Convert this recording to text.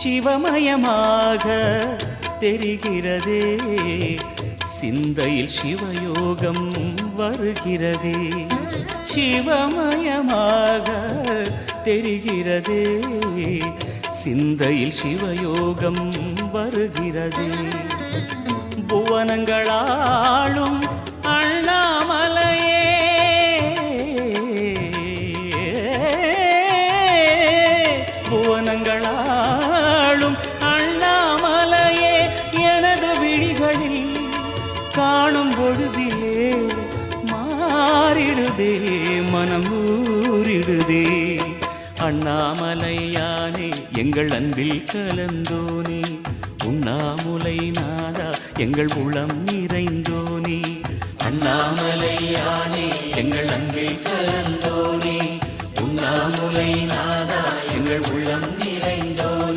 சிவமயமாக தெரிகிறதே, சிந்தையில் சிவயோகம் வருகிறதே. சிவமயமாக தெரிகிறதே, சிந்தையில் சிவயோகம் வருகிறதே. புவனங்களாளும் அண்ணாமலையே, புவனங்களாளும் அண்ணாமலையே, எனது விழிகளில் காணும் பொழுதிலே மாறிடுதே, மனம் ஊறிடுதே. அண்ணாமலையானே எங்கள் அன்பில் கலந்தோனே, உண்ணாமுலை நாதா எங்கள் உளம் நிறைந்தோனே. அண்ணாமலையானே எங்கள் அன்பில் கலந்தோனே, உண்ணாமுலை நாதா எங்கள் உள்ளம்